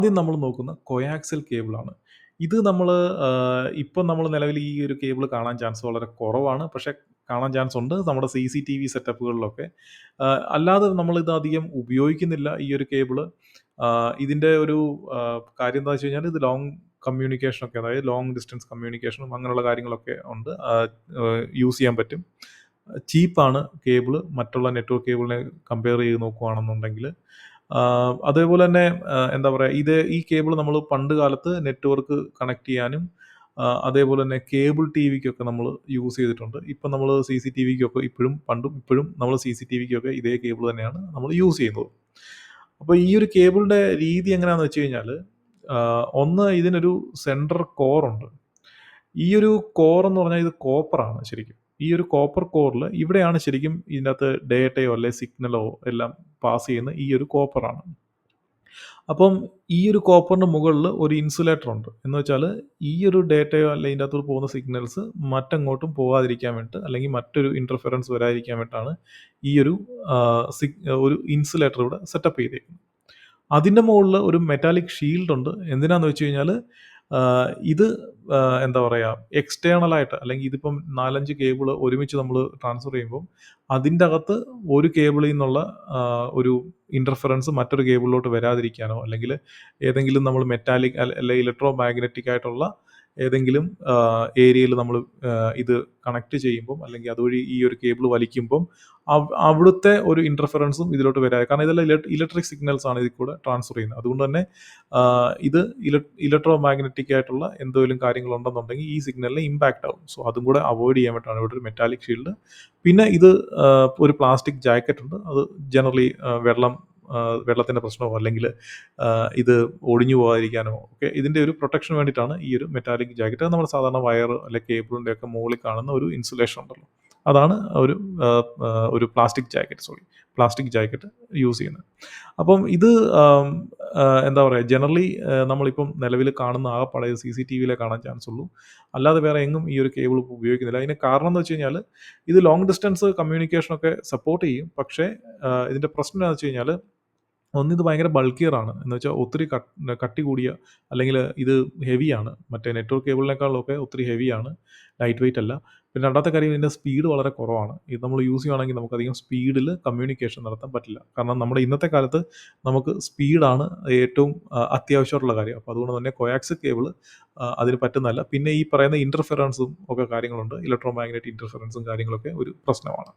ആദ്യം നമ്മൾ നോക്കുന്ന കൊയാക്സിൽ കേബിളാണ്. ഇത് നമ്മള് ഇപ്പം നമ്മൾ നിലവിൽ ഈ ഒരു കേബിൾ കാണാൻ ചാൻസ് വളരെ കുറവാണ്. പക്ഷേ കാണാൻ ചാൻസ് ഉണ്ട് നമ്മുടെ CCTV സെറ്റപ്പുകളിലൊക്കെ. അല്ലാതെ നമ്മളിത് അധികം ഉപയോഗിക്കുന്നില്ല ഈ ഒരു കേബിള്. ഇതിൻ്റെ ഒരു കാര്യം എന്താന്ന് വെച്ച് കഴിഞ്ഞാൽ ഇത് ലോങ് കമ്മ്യൂണിക്കേഷനൊക്കെ അതായത് ലോങ് ഡിസ്റ്റൻസ് കമ്മ്യൂണിക്കേഷനും അങ്ങനെയുള്ള കാര്യങ്ങളൊക്കെ ഉണ്ട്. യൂസ് ചെയ്യാൻ പറ്റും. ചീപ്പാണ് കേബിള് മറ്റുള്ള നെറ്റ്വർക്ക് കേബിളിനെ കമ്പയർ ചെയ്ത് നോക്കുകയാണെന്നുണ്ടെങ്കിൽ. അതേപോലെ തന്നെ എന്താ പറയുക ഈ കേബിൾ നമ്മൾ പണ്ട് കാലത്ത് നെറ്റ്വർക്ക് കണക്ട് ചെയ്യാനും അതേപോലെ തന്നെ കേബിൾ ടിവിക്കൊക്കെ നമ്മൾ യൂസ് ചെയ്തിട്ടുണ്ട്. ഇപ്പം നമ്മൾ CCTVക്കൊക്കെ ഇപ്പോഴും പണ്ടും ഇപ്പോഴും നമ്മൾ CCTVക്കൊക്കെ ഇതേ കേബിൾ തന്നെയാണ് നമ്മൾ യൂസ് ചെയ്യുന്നത്. അപ്പോൾ ഈ ഒരു കേബിളിൻ്റെ രീതി എങ്ങനെയാണെന്ന് വെച്ച് കഴിഞ്ഞാൽ ഒന്ന് ഇതിനൊരു സെൻട്രൽ കോറുണ്ട്. ഈ ഒരു കോർ എന്ന് പറഞ്ഞാൽ ഇത് കോപ്പറാണ് ശരിക്കും. ഈ ഒരു കോപ്പർ കോറിൽ ഇവിടെയാണ് ശരിക്കും ഇതിനകത്ത് ഡേറ്റയോ അല്ലെ സിഗ്നലോ എല്ലാം പാസ് ചെയ്യുന്ന ഈ ഒരു കോപ്പറാണ്. അപ്പം ഈ ഒരു കോപ്പറിന് മുകളിൽ ഒരു ഇൻസുലേറ്റർ ഉണ്ട്. എന്ന് വെച്ചാൽ ഈ ഒരു ഡേറ്റയോ അല്ലെ ഇതിനകത്തൂടെ പോകുന്ന സിഗ്നൽസ് മറ്റെങ്ങോട്ടും പോകാതിരിക്കാൻ വേണ്ടിയിട്ട് അല്ലെങ്കിൽ മറ്റൊരു ഇന്റർഫെറൻസ് വരാതിരിക്കാൻ വേണ്ടിയിട്ടാണ് ഈ ഒരു ഒരു ഇൻസുലേറ്റർ ഇവിടെ സെറ്റപ്പ് ചെയ്തേക്കുന്നത്. അതിൻ്റെ മുകളിൽ ഒരു മെറ്റാലിക് ഷീൽഡ് ഉണ്ട്. എന്തിനാന്ന് വെച്ച് കഴിഞ്ഞാൽ ഇത് എന്താ പറയുക എക്സ്റ്റേണലായിട്ട് അല്ലെങ്കിൽ ഇതിപ്പം 4, 5 കേബിൾ ഒരുമിച്ച് നമ്മൾ ട്രാൻസ്ഫർ ചെയ്യുമ്പം അതിൻ്റെ അകത്ത് ഒരു കേബിളിൽ നിന്നുള്ള ഒരു ഇൻ്റർഫറൻസ് മറ്റൊരു കേബിളിലോട്ട് വരാതിരിക്കാനോ അല്ലെങ്കിൽ ഏതെങ്കിലും നമ്മൾ മെറ്റാലിക് അല്ലെങ്കിൽ ഇലക്ട്രോ മാഗ്നറ്റിക് ആയിട്ടുള്ള ഏതെങ്കിലും ഏരിയയിൽ നമ്മൾ ഇത് കണക്ട് ചെയ്യുമ്പം അല്ലെങ്കിൽ അതുവഴി ഈ ഒരു കേബിൾ വലിക്കുമ്പം അവിടുത്തെ ഒരു ഇൻ്റർഫറൻസും ഇതിലോട്ട് വരാതെ, കാരണം ഇതെല്ലാം ഇലക്ട്രിക് സിഗ്നൽസ് ആണ് ഇതിൽ കൂടെ ട്രാൻസ്ഫർ ചെയ്യുന്നത്. അതുകൊണ്ട് തന്നെ ഇത് ഇലക്ട്രോ മാഗ്നറ്റിക് ആയിട്ടുള്ള എന്തെങ്കിലും കാര്യങ്ങളുണ്ടെന്നുണ്ടെങ്കിൽ ഈ സിഗ്നലിന് ഇമ്പാക്റ്റ് ആവും. സോ അതും കൂടെ അവോയ്ഡ് ചെയ്യാൻ വേണ്ടിയിട്ടാണ് ഇവിടെ ഒരു മെറ്റാലിക് ഷീൽഡ്. പിന്നെ ഇത് ഒരു പ്ലാസ്റ്റിക് ജാക്കറ്റ് ഉണ്ട്. അത് ജനറലി വെള്ളത്തിൻ്റെ പ്രശ്നമോ അല്ലെങ്കിൽ ഇത് ഒടിഞ്ഞു പോകാതിരിക്കാനോ ഒക്കെ ഇതിൻ്റെ ഒരു പ്രൊട്ടക്ഷന് വേണ്ടിയിട്ടാണ് ഈ ഒരു മെറ്റാലിക് ജാക്കറ്റ്. അത് നമ്മൾ സാധാരണ വയർ അല്ലെങ്കിൽ കേബിളിൻ്റെ ഒക്കെ മുകളിൽ കാണുന്ന ഒരു ഇൻസുലേഷൻ ഉണ്ടല്ലോ, അതാണ് ഒരു പ്ലാസ്റ്റിക് ജാക്കറ്റ് യൂസ് ചെയ്യുന്നത്. അപ്പം ഇത് എന്താ പറയുക ജനറലി നമ്മളിപ്പം നിലവിൽ കാണുന്ന ആ പഴയ CCTVയിലേ കാണാൻ ചാൻസ് ഉള്ളൂ. അല്ലാതെ വേറെ എങ്ങും ഈ ഒരു കേബിൾ ഉപയോഗിക്കുന്നില്ല. അതിന് കാരണം എന്ന് വെച്ച് കഴിഞ്ഞാൽ ഇത് ലോങ് ഡിസ്റ്റൻസ് കമ്മ്യൂണിക്കേഷനൊക്കെ സപ്പോർട്ട് ചെയ്യും. പക്ഷേ ഇതിൻ്റെ പ്രശ്നം എന്താണെന്ന് വെച്ച് കഴിഞ്ഞാൽ ഇത് ഭയങ്കര ബൾക്കിയറാണ്. എന്ന് വെച്ചാൽ ഒത്തിരി കട്ടി കൂടിയ അല്ലെങ്കിൽ ഇത് ഹെവിയാണ്. മറ്റേ നെറ്റ്വർക്ക് കേബിളിനേക്കാളൊക്കെ ഒത്തിരി ഹെവിയാണ്, ലൈറ്റ് വെയ്റ്റ് അല്ല. പിന്നെ രണ്ടാമത്തെ കാര്യം ഇതിൻ്റെ സ്പീഡ് വളരെ കുറവാണ്. ഇത് നമ്മൾ യൂസ് ചെയ്യുകയാണെങ്കിൽ നമുക്കധികം സ്പീഡിൽ കമ്മ്യൂണിക്കേഷൻ നടത്താൻ പറ്റില്ല. കാരണം നമ്മുടെ ഇന്നത്തെ കാലത്ത് നമുക്ക് സ്പീഡാണ് ഏറ്റവും അത്യാവശ്യമായിട്ടുള്ള കാര്യം. അപ്പോൾ അതുകൊണ്ട് തന്നെ കൊയാക്സിൽ കേബിൾ അതിന് പറ്റുന്നതല്ല. പിന്നെ ഈ പറയുന്ന ഇൻ്റർഫെറൻസും ഒക്കെ കാര്യങ്ങളുണ്ട്. ഇലക്ട്രോ മാഗ്നറ്റിക് ഇൻ്റർഫെറൻസും കാര്യങ്ങളൊക്കെ ഒരു പ്രശ്നമാണ്.